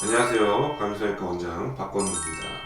안녕하세요. 감염성형외과 원장 박건우입니다.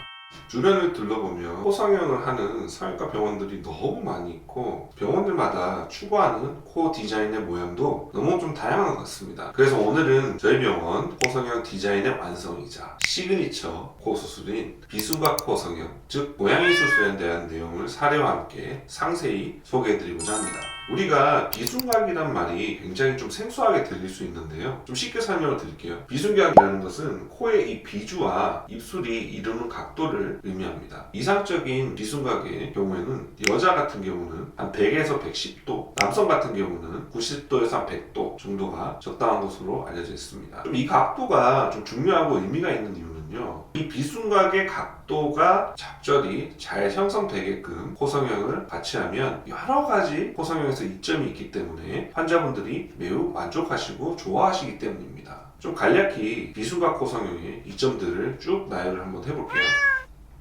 주변을 둘러보면 코성형을 하는 성형외과 병원들이 너무 많이 있고 병원들마다 추구하는 코 디자인의 모양도 너무 좀 다양한 것 같습니다. 그래서 오늘은 저희 병원 코성형 디자인의 완성이자 시그니처 코 수술인 비순각 코성형, 즉 모양이 수술에 대한 내용을 사례와 함께 상세히 소개해드리고자 합니다. 우리가 비순각이란 말이 굉장히 좀 생소하게 들릴 수 있는데요. 좀 쉽게 설명을 드릴게요. 비순각이라는 것은 코의 이 비주와 입술이 이루는 각도를 의미합니다. 이상적인 비순각의 경우에는 여자 같은 경우는 한 100에서 110도, 남성 같은 경우는 90도에서 한 100도 정도가 적당한 것으로 알려져 있습니다. 좀 이 각도가 좀 중요하고 의미가 있는 이유는요. 이 비순각의 각도가 적절히 잘 형성되게끔 코성형을 같이 하면 여러 가지 코성형에서 이점이 있기 때문에 환자분들이 매우 만족하시고 좋아하시기 때문입니다. 좀 간략히 비순각 코성형의 이점들을 쭉 나열을 한번 해볼게요.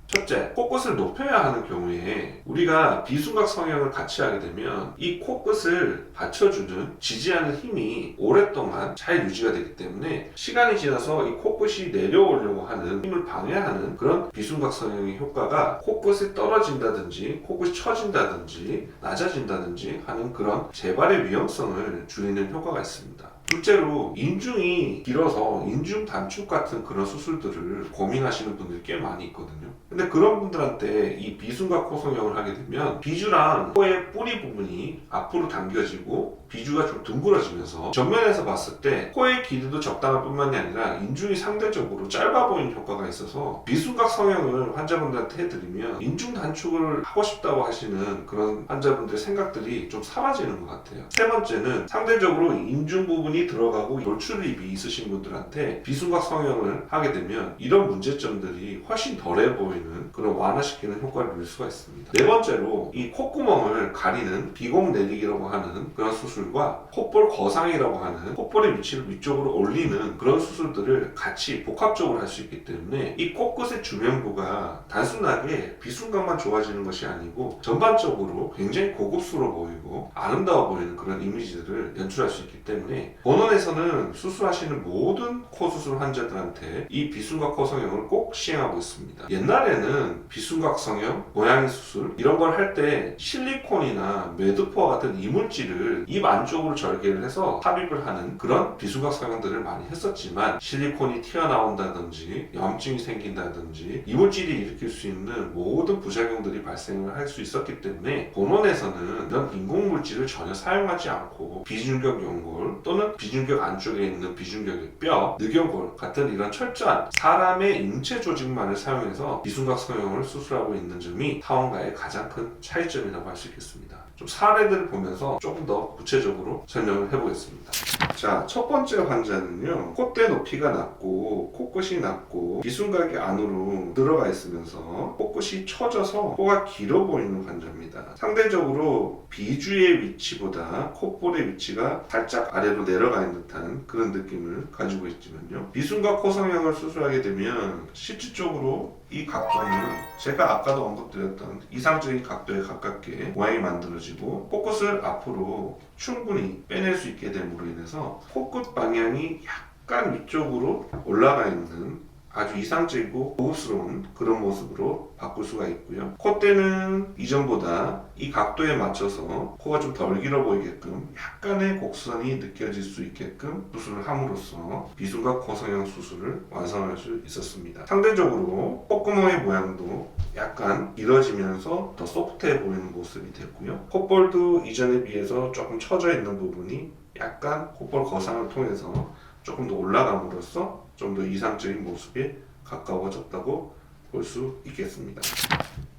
첫째, 코끝을 높여야 하는 경우에 우리가 비순각 성형을 같이 하게 되면 이 코끝을 받쳐주는 지지하는 힘이 오랫동안 잘 유지가 되기 때문에 시간이 지나서 이 코끝이 내려오려고 하는 힘을 방해하는 그런 비순각 성형의 효과가 코끝이 떨어진다든지 코끝이 처진다든지 낮아진다든지 하는 그런 재발의 위험성을 줄이는 효과가 있습니다. 둘째로 인중이 길어서 인중 단축 같은 그런 수술들을 고민하시는 분들이 꽤 많이 있거든요. 근데 그런 분들한테 이 비순각 코성형을 하게 되면 비주랑 코의 뿌리 부분이 앞으로 당겨지고 비주가 좀 둥그러지면서 정면에서 봤을 때 코의 길이도 적당할 뿐만이 아니라 인중이 상대적으로 짧아 보이는 효과가 있어서 비순각 성형을 환자분들한테 해드리면 인중 단축을 하고 싶다고 하시는 그런 환자분들의 생각들이 좀 사라지는 것 같아요. 세 번째는 상대적으로 인중 부분이 들어가고 돌출입이 있으신 분들한테 비순각 성형을 하게 되면 이런 문제점들이 훨씬 덜해 보이는 그런 완화시키는 효과를 누릴 수가 있습니다. 네 번째로 이 콧구멍을 가리는 비공 내리기라고 하는 그런 수술과 콧볼 거상이라고 하는 콧볼의 위치를 위쪽으로 올리는 그런 수술들을 같이 복합적으로 할 수 있기 때문에 이 코끝의 주변부가 단순하게 비순각만 좋아지는 것이 아니고 전반적으로 굉장히 고급스러워 보이고 아름다워 보이는 그런 이미지들을 연출할 수 있기 때문에 본원에서는 수술하시는 모든 코 수술 환자들한테 이 비순각 코 성형을 꼭 시행하고 있습니다. 옛날에는 비순각 성형, 모양이 수술 이런 걸 할 때 실리콘이나 매드포와 같은 이물질을 입 안쪽으로 절개를 해서 삽입을 하는 그런 비순각 성형들을 많이 했었지만 실리콘이 튀어나온다든지 염증이 생긴다든지 이물질이 일으킬 수 있는 모든 부작용들이 발생을 할 수 있었기 때문에 본원에서는 이런 인공물질을 전혀 사용하지 않고 비중격 연골 또는 비중격 안쪽에 있는 비중격의 뼈, 늑연골 같은 이런 철저한 사람의 인체 조직만을 사용해서 비순각 성형을 수술하고 있는 점이 타원과의 가장 큰 차이점이라고 할 수 있겠습니다. 좀 사례들을 보면서 조금 더 구체적으로 설명을 해보겠습니다. 자, 첫 번째 환자는요, 콧대 높이가 낮고 코끝이 낮고 비순각이 안으로 들어가 있으면서 코끝이 처져서 코가 길어 보이는 환자입니다. 상대적으로 비주의 위치보다 콧볼의 위치가 살짝 아래로 내려가 있는 듯한 그런 느낌을 가지고 있지만요, 비순각 코성형을 수술하게 되면 실질적으로 이 각도는 제가 아까도 언급드렸던 이상적인 각도에 가깝게 모양이 만들어지고 코끝을 앞으로 충분히 빼낼 수 있게 됨으로 인해서 코끝 방향이 약간 위쪽으로 올라가 있는 아주 이상적이고 고급스러운 그런 모습으로 바꿀 수가 있고요. 콧대는 이전보다 이 각도에 맞춰서 코가 좀 덜 길어 보이게끔 약간의 곡선이 느껴질 수 있게끔 수술을 함으로써 비순각 코성형 수술을 완성할 수 있었습니다. 상대적으로 콧구멍의 모양도 약간 길어지면서 더 소프트해 보이는 모습이 됐고요. 콧볼도 이전에 비해서 조금 처져 있는 부분이 약간 콧볼 거상을 통해서 조금 더 올라감으로써 좀 더 이상적인 모습에 가까워졌다고 볼 수 있겠습니다.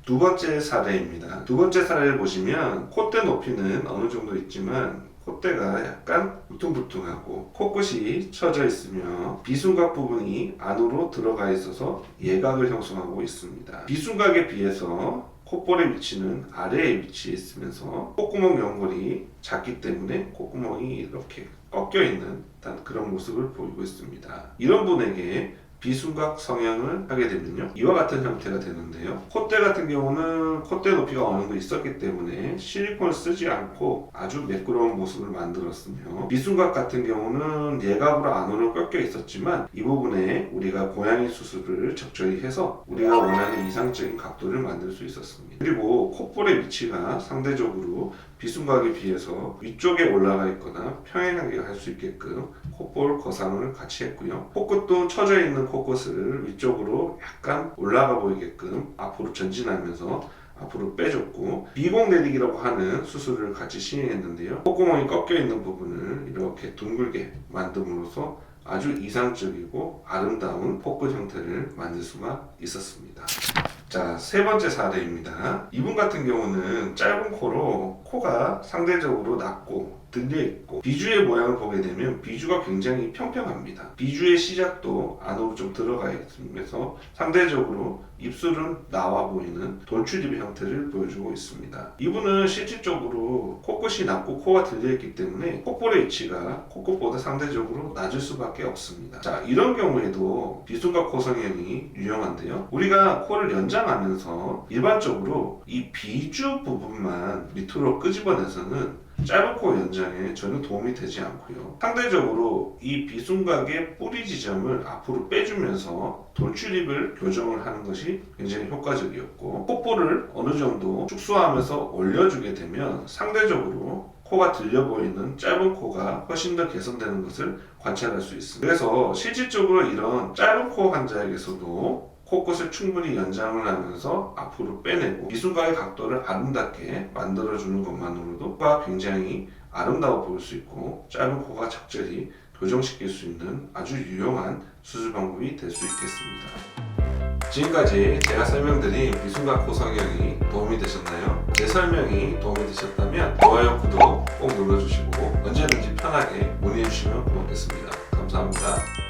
두 번째 사례입니다. 두 번째 사례를 보시면 콧대 높이는 어느 정도 있지만 콧대가 약간 울퉁불퉁하고 코끝이 처져 있으며 비순각 부분이 안으로 들어가 있어서 예각을 형성하고 있습니다. 비순각에 비해서 콧볼의 위치는 아래에 위치해 있으면서 콧구멍 연골이 작기 때문에 콧구멍이 이렇게 꺾여 있는 그런 모습을 보이고 있습니다. 이런 분에게 비순각 성형을 하게 되면요, 이와 같은 형태가 되는데요. 콧대 같은 경우는 콧대 높이가 어느 정도 있었기 때문에 실리콘을 쓰지 않고 아주 매끄러운 모습을 만들었으며, 비순각 같은 경우는 예각으로 안으로 꺾여 있었지만 이 부분에 우리가 고양이 수술을 적절히 해서 우리가 원하는 이상적인 각도를 만들 수 있었습니다. 그리고 콧볼의 위치가 상대적으로 비순각에 비해서 위쪽에 올라가 있거나 평행하게 할 수 있게끔 콧볼 거상을 같이 했고요. 코끝도 처져 있는 코끝을 위쪽으로 약간 올라가 보이게끔 앞으로 전진하면서 앞으로 빼줬고, 비공 내리기라고 하는 수술을 같이 시행했는데요. 콧구멍이 꺾여 있는 부분을 이렇게 둥글게 만듦으로써 아주 이상적이고 아름다운 코끝 형태를 만들 수가 있었습니다. 자, 세 번째 사례입니다. 이분 같은 경우는 짧은 코로 코가 상대적으로 낮고 들려있고, 비주의 모양을 보게 되면 비주가 굉장히 평평합니다. 비주의 시작도 안으로 좀 들어가 있으면서 상대적으로 입술은 나와 보이는 돌출입 형태를 보여주고 있습니다. 이분은 실질적으로 코끝이 낮고 코가 들려있기 때문에 콧볼의 위치가 코끝보다 상대적으로 낮을 수밖에 없습니다. 자, 이런 경우에도 비순각 코 성형이 유용한데요. 우리가 코를 연장하면서 일반적으로 이 비주 부분만 밑으로 끄집어내서는 짧은 코 연장에 전혀 도움이 되지 않고요. 상대적으로 이 비순각의 뿌리 지점을 앞으로 빼주면서 돌출입을 교정을 하는 것이 굉장히 효과적이었고, 콧볼을 어느 정도 축소하면서 올려주게 되면 상대적으로 코가 들려 보이는 짧은 코가 훨씬 더 개선되는 것을 관찰할 수 있습니다. 그래서 실질적으로 이런 짧은 코 환자에게서도 코끝을 충분히 연장을 하면서 앞으로 빼내고 비순각의 각도를 아름답게 만들어주는 것만으로도 코가 굉장히 아름다워 보일 수 있고 짧은 코가 적절히 교정시킬 수 있는 아주 유용한 수술 방법이 될 수 있겠습니다. 지금까지 제가 설명드린 비순각 코 성형이 도움이 되셨나요? 제 설명이 도움이 되셨다면 좋아요, 구독 꼭 눌러주시고 언제든지 편하게 문의해 주시면 고맙겠습니다. 감사합니다.